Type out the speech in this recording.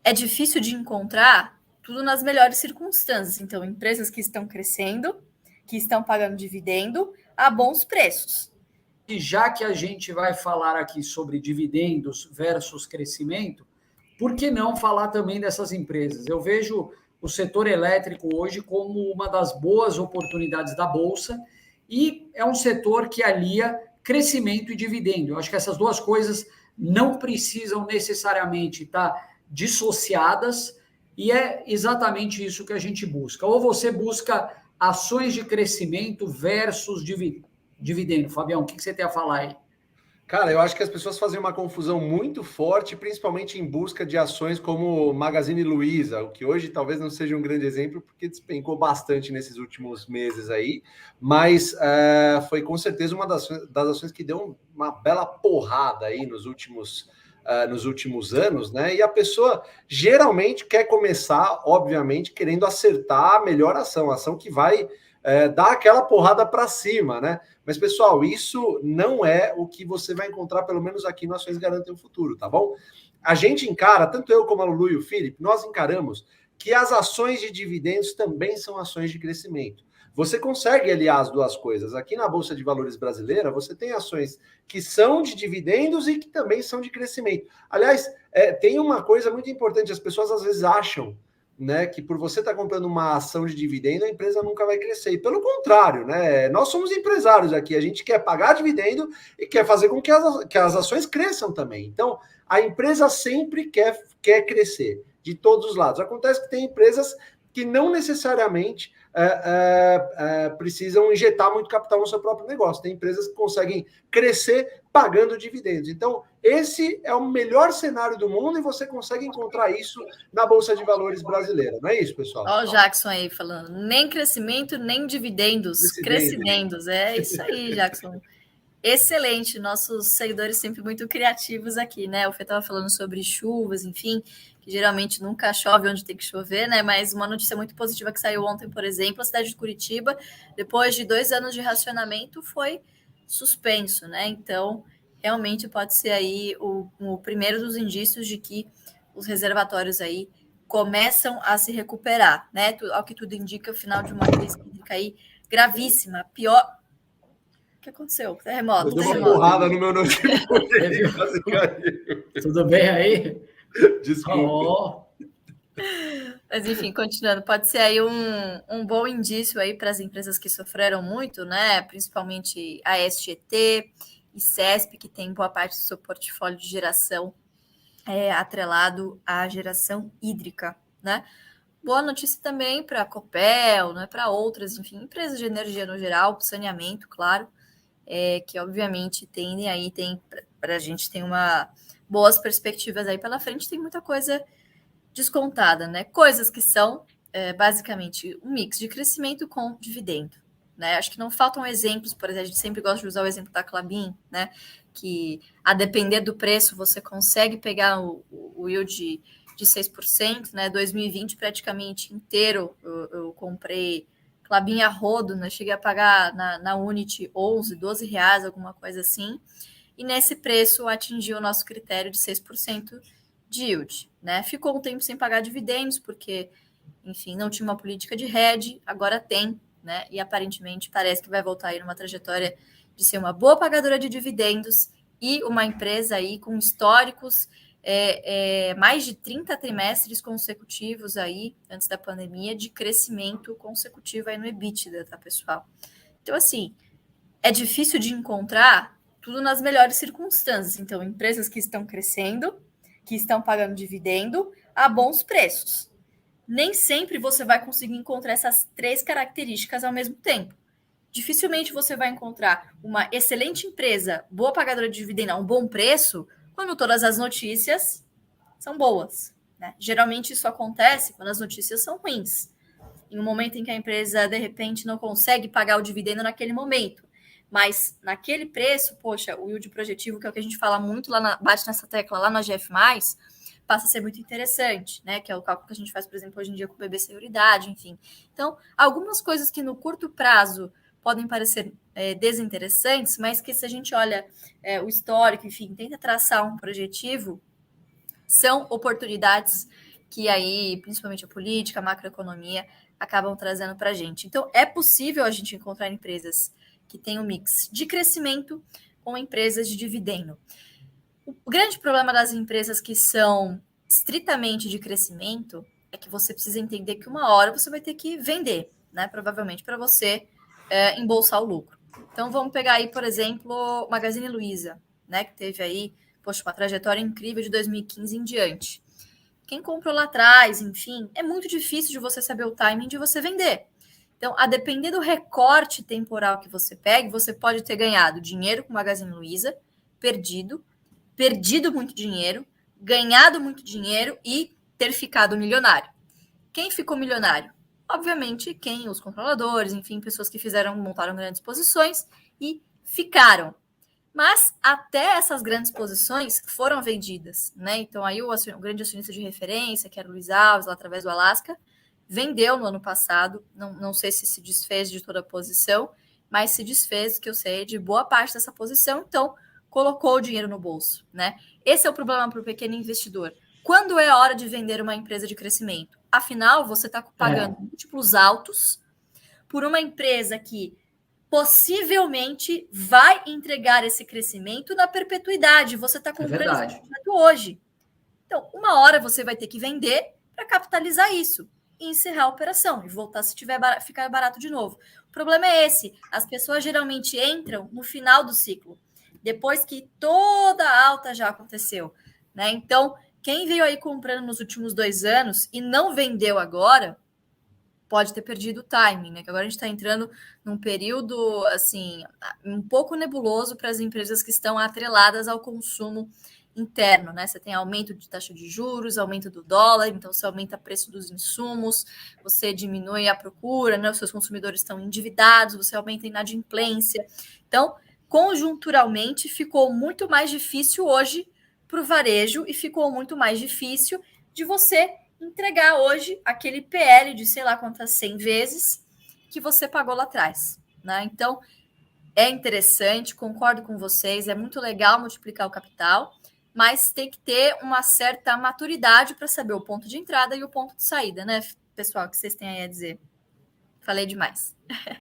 é difícil de encontrar tudo nas melhores circunstâncias. Então, empresas que estão crescendo, que estão pagando dividendo a bons preços. E já que a gente vai falar aqui sobre dividendos versus crescimento, por que não falar também dessas empresas? Eu vejo o setor elétrico hoje como uma das boas oportunidades da Bolsa e é um setor que alia crescimento e dividendo. Eu acho que essas duas coisas não precisam necessariamente estar dissociadas e é exatamente isso que a gente busca. Ou você busca ações de crescimento versus dividendo. Fabião, o que você tem a falar aí? Cara, eu acho que as pessoas fazem uma confusão muito forte, principalmente em busca de ações como Magazine Luiza, o que hoje talvez não seja um grande exemplo, porque despencou bastante nesses últimos meses aí, mas foi com certeza uma das ações que deu uma bela porrada aí nos últimos anos, né? E a pessoa geralmente quer começar, obviamente, querendo acertar a melhor ação, a ação que vai dar aquela porrada para cima, né? Mas, pessoal, isso não é o que você vai encontrar, pelo menos aqui no Ações Garantem o Futuro, tá bom? A gente encara, tanto eu como a Lulu e o Felipe, nós encaramos que as ações de dividendos também são ações de crescimento. Você consegue aliar as duas coisas. Aqui na Bolsa de Valores brasileira, você tem ações que são de dividendos e que também são de crescimento. Aliás, tem uma coisa muito importante, as pessoas às vezes acham, né, que por você estar comprando uma ação de dividendo, a empresa nunca vai crescer. E pelo contrário, né? Nós somos empresários aqui, a gente quer pagar dividendo e quer fazer com que as ações cresçam também. Então, a empresa sempre quer crescer, de todos os lados. Acontece que tem empresas que não necessariamente precisam injetar muito capital no seu próprio negócio. Tem empresas que conseguem crescer pagando dividendos. Então, esse é o melhor cenário do mundo e você consegue encontrar isso na Bolsa de Valores brasileira. Não é isso, pessoal? Olha o Jackson aí falando, nem crescimento, nem dividendos, crescimentos. É isso aí, Jackson. Excelente, nossos seguidores sempre muito criativos aqui, né? O Fê estava falando sobre chuvas, enfim, que geralmente nunca chove onde tem que chover, né? Mas uma notícia muito positiva que saiu ontem, por exemplo, a cidade de Curitiba, depois de 2 anos de racionamento, foi suspenso, né? Então, realmente pode ser aí o primeiro dos indícios de que os reservatórios aí começam a se recuperar, né? Ao que tudo indica, o final de uma crise hídrica aí gravíssima, pior. O que aconteceu? Terremoto. Eu dei uma porrada no meu notebook. Tudo bem aí? Desculpa. Mas, enfim, continuando, pode ser aí um bom indício aí para as empresas que sofreram muito, né? Principalmente a SGT e CESP, que tem boa parte do seu portfólio de geração atrelado à geração hídrica, né? Boa notícia também para a Copel, né? Para outras, enfim, empresas de energia no geral, saneamento, claro, que obviamente tem para a gente tem boas perspectivas aí pela frente, tem muita coisa descontada, né? Coisas que são basicamente um mix de crescimento com dividendo, né? Acho que não faltam exemplos, por exemplo, a gente sempre gosta de usar o exemplo da Klabin, né? Que a depender do preço você consegue pegar o yield de 6%, né? 2020 praticamente inteiro eu comprei Klabin a rodo, né? Cheguei a pagar na Unity 11, 12 reais, alguma coisa assim. E nesse preço atingiu o nosso critério de 6% de yield, né? Ficou um tempo sem pagar dividendos, porque, enfim, não tinha uma política de hedge, agora tem, né? E aparentemente parece que vai voltar aí numa trajetória de ser uma boa pagadora de dividendos e uma empresa aí com históricos mais de 30 trimestres consecutivos aí, antes da pandemia, de crescimento consecutivo aí no EBITDA, tá, pessoal? Então, assim, é difícil de encontrar tudo nas melhores circunstâncias. Então, empresas que estão crescendo, que estão pagando dividendo a bons preços. Nem sempre você vai conseguir encontrar essas 3 características ao mesmo tempo. Dificilmente você vai encontrar uma excelente empresa, boa pagadora de dividendo a um bom preço, quando todas as notícias são boas, né? Geralmente isso acontece quando as notícias são ruins. Em um momento em que a empresa, de repente, não consegue pagar o dividendo naquele momento. Mas naquele preço, poxa, o yield projetivo, que é o que a gente fala muito, bate nessa tecla lá na GF+, passa a ser muito interessante, né? Que é o cálculo que a gente faz, por exemplo, hoje em dia com o BB Seguridade, enfim. Então, algumas coisas que no curto prazo podem parecer desinteressantes, mas que se a gente olha o histórico, enfim, tenta traçar um projetivo, são oportunidades que aí, principalmente a política, a macroeconomia, acabam trazendo para a gente. Então, é possível a gente encontrar empresas que têm um mix de crescimento com empresas de dividendo. O grande problema das empresas que são estritamente de crescimento é que você precisa entender que uma hora você vai ter que vender, né? Provavelmente para você embolsar o lucro. Então, vamos pegar aí, por exemplo, Magazine Luiza, né? Que teve aí, poxa, uma trajetória incrível de 2015 em diante. Quem comprou lá atrás, enfim, é muito difícil de você saber o timing de você vender. Então, a depender do recorte temporal que você pegue, você pode ter ganhado dinheiro com Magazine Luiza, perdido muito dinheiro, ganhado muito dinheiro e ter ficado milionário. Quem ficou milionário? Obviamente, os controladores, enfim, pessoas que montaram grandes posições e ficaram. Mas até essas grandes posições foram vendidas, né? Então aí o grande acionista de referência, que era o Luiz Alves, lá através do Alasca, vendeu no ano passado. Não sei se desfez de toda a posição, mas se desfez, que eu sei, de boa parte dessa posição. Então colocou o dinheiro no bolso, né? Esse é o problema para o pequeno investidor. Quando é a hora de vender uma empresa de crescimento? Afinal, você está pagando múltiplos altos por uma empresa que possivelmente vai entregar esse crescimento na perpetuidade. Você está comprando esse projeto hoje. Então, uma hora você vai ter que vender para capitalizar isso e encerrar a operação e voltar se ficar barato de novo. O problema é esse. As pessoas geralmente entram no final do ciclo, depois que toda a alta já aconteceu, né? Então, quem veio aí comprando nos últimos 2 anos e não vendeu agora, pode ter perdido o timing, né? Que agora a gente está entrando num período, assim, um pouco nebuloso para as empresas que estão atreladas ao consumo interno, né? Você tem aumento de taxa de juros, aumento do dólar, então você aumenta o preço dos insumos, você diminui a procura, né? Os seus consumidores estão endividados, você aumenta a inadimplência. Então, conjunturalmente, ficou muito mais difícil hoje para o varejo e ficou muito mais difícil de você entregar hoje aquele PL de sei lá quantas 100 vezes que você pagou lá atrás, né? Então, é interessante, concordo com vocês, é muito legal multiplicar o capital, mas tem que ter uma certa maturidade para saber o ponto de entrada e o ponto de saída, né, pessoal? O que vocês têm aí a dizer? Falei demais.